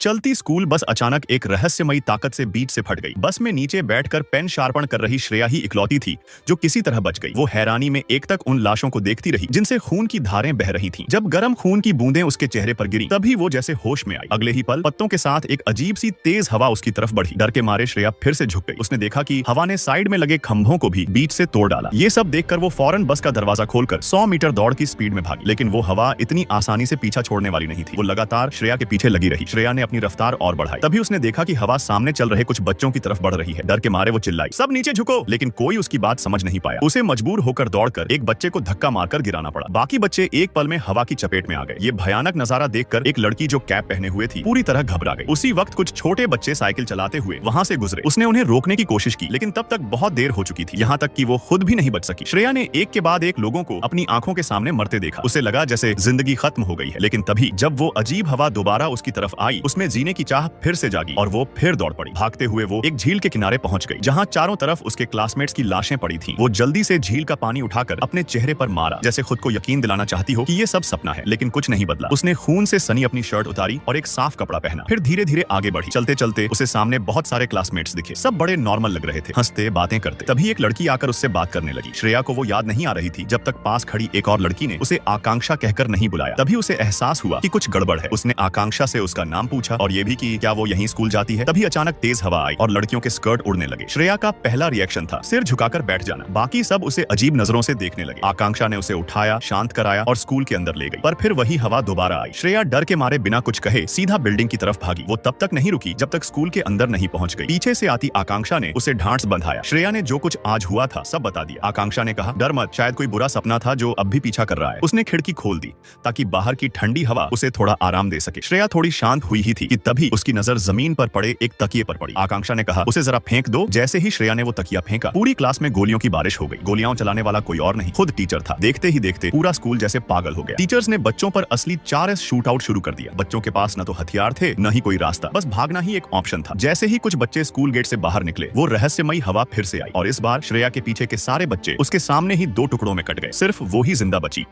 चलती school bus अचानक एक रहस्यमयी ताकत से बीच से फट गई। बस में नीचे बैठकर पेन शार्पण कर रही श्रेया ही इकलौती थी जो किसी तरह बच गई। वो हैरानी में एक तक उन लाशों को देखती रही जिनसे खून की धारें बह रही थीं। जब गर्म खून की बूंदें उसके चेहरे पर गिरी तभी वो जैसे होश में आई। अगले ही पल पत्तों के साथ एक अजीब सी तेज हवा उसकी तरफ बढ़ी। डर के मारे श्रेया फिर से झुक गई। उसने देखा कि हवा ने साइड में लगे खंभों को भी बीच से तोड़ डाला। ये सब देखकर वो फौरन बस का दरवाजा खोलकर 100 मीटर दौड़ की स्पीड में भागी। लेकिन वो हवा इतनी आसानी से पीछा छोड़ने वाली नहीं थी। वो लगातार श्रेया के पीछे लगी रही। श्रेया ने अपनी रफ्तार और बढ़ाई। तभी उसने देखा कि हवा सामने चल रहे कुछ बच्चों की तरफ बढ़ रही है। डर के मारे वो चिल्लाई, सब नीचे झुको। लेकिन कोई उसकी बात समझ नहीं पाया। उसे मजबूर होकर दौड़कर एक बच्चे को धक्का मारकर गिराना पड़ा। बाकी बच्चे एक पल में हवा की चपेट में आ गए। ये भयानक नजारा देखकर एक लड़की जो कैप पहने हुए थी पूरी तरह घबरा गई। उसी वक्त कुछ छोटे बच्चे साइकिल चलाते हुए वहां से गुजरे। उसने उन्हें रोकने की कोशिश की लेकिन तब तक बहुत देर हो चुकी थी। यहाँ तक कि वो खुद भी नहीं बच सकी। श्रेया ने एक के बाद एक लोगों को अपनी आंखों के सामने मरते देखा। उसे लगा जैसे जिंदगी खत्म हो गई है। लेकिन तभी जब वो अजीब हवा दोबारा उसकी तरफ आई उसमें जीने की चाह फिर से जागी और वो फिर दौड़ पड़ी। भागते हुए वो एक झील के किनारे पहुंच गई जहां चारों तरफ उसके क्लासमेट्स की लाशें पड़ी थीं। वो जल्दी से झील का पानी उठाकर अपने चेहरे पर मारा जैसे खुद को यकीन दिलाना चाहती हो कि ये सब सपना है। लेकिन कुछ नहीं बदला। उसने खून से सनी अपनी शर्ट उतारी और एक साफ कपड़ा पहना। फिर धीरे धीरे आगे बढ़ी। चलते चलते उसे सामने बहुत सारे क्लासमेट्स दिखे। सब बड़े नॉर्मल लग रहे थे, हंसते बातें करते। तभी एक लड़की आकर उससे बात करने लगी। श्रेया को वो याद नहीं आ रही थी जब तक पास खड़ी एक और लड़की ने उसे आकांक्षा कहकर नहीं बुलाया। तभी उसे एहसास हुआ कि कुछ गड़बड़ है। उसने आकांक्षा से उसका नाम पूछा और ये भी कि क्या वो यहीं स्कूल जाती है। तभी अचानक तेज हवा आई और लड़कियों के स्कर्ट उड़ने लगे। श्रेया का पहला रिएक्शन था सिर झुकाकर बैठ जाना। बाकी सब उसे अजीब नजरों से देखने लगे। आकांक्षा ने उसे उठाया, शांत कराया और स्कूल के अंदर ले गई। पर फिर वही हवा दोबारा आई। श्रेया डर के मारे बिना कुछ कहे सीधा बिल्डिंग की तरफ भागी। वो तब तक नहीं रुकी जब तक स्कूल के अंदर नहीं पहुंच गई। पीछे से आती आकांक्षा ने उसे ढांढस बंधाया। श्रेया ने जो कुछ आज हुआ था सब बता दिया। आकांक्षा ने कहा, डर मत, शायद कोई बुरा सपना था जो अब भी पीछा कर रहा है। उसने खिड़की खोल दी ताकि बाहर की ठंडी हवा उसे थोड़ा आराम दे सके। श्रेया थोड़ी शांत हुई ही थी कि तभी उसकी नजर जमीन पर पड़े एक तकिए पर पड़ी। आकांक्षा ने कहा, उसे जरा फेंक दो। जैसे ही श्रेया ने वो तकिया फेंका पूरी क्लास में गोलियों की बारिश हो गई। गोलियां चलाने वाला कोई और नहीं, खुद टीचर था। देखते ही देखते पूरा स्कूल जैसे पागल हो गया। टीचर्स ने बच्चों पर असली 4S शूट आउट शुरू कर दिया। बच्चों के पास न तो हथियार थे न ही कोई रास्ता, बस भागना ही एक ऑप्शन था। जैसे ही कुछ बच्चे स्कूल गेट से बाहर निकले वो रहस्यमयी हवा फिर से आई और इस बार श्रेया के पीछे के सारे बच्चे उसके सामने ही 2 टुकड़ों में कट गए। सिर्फ वो ही जिंदा बची।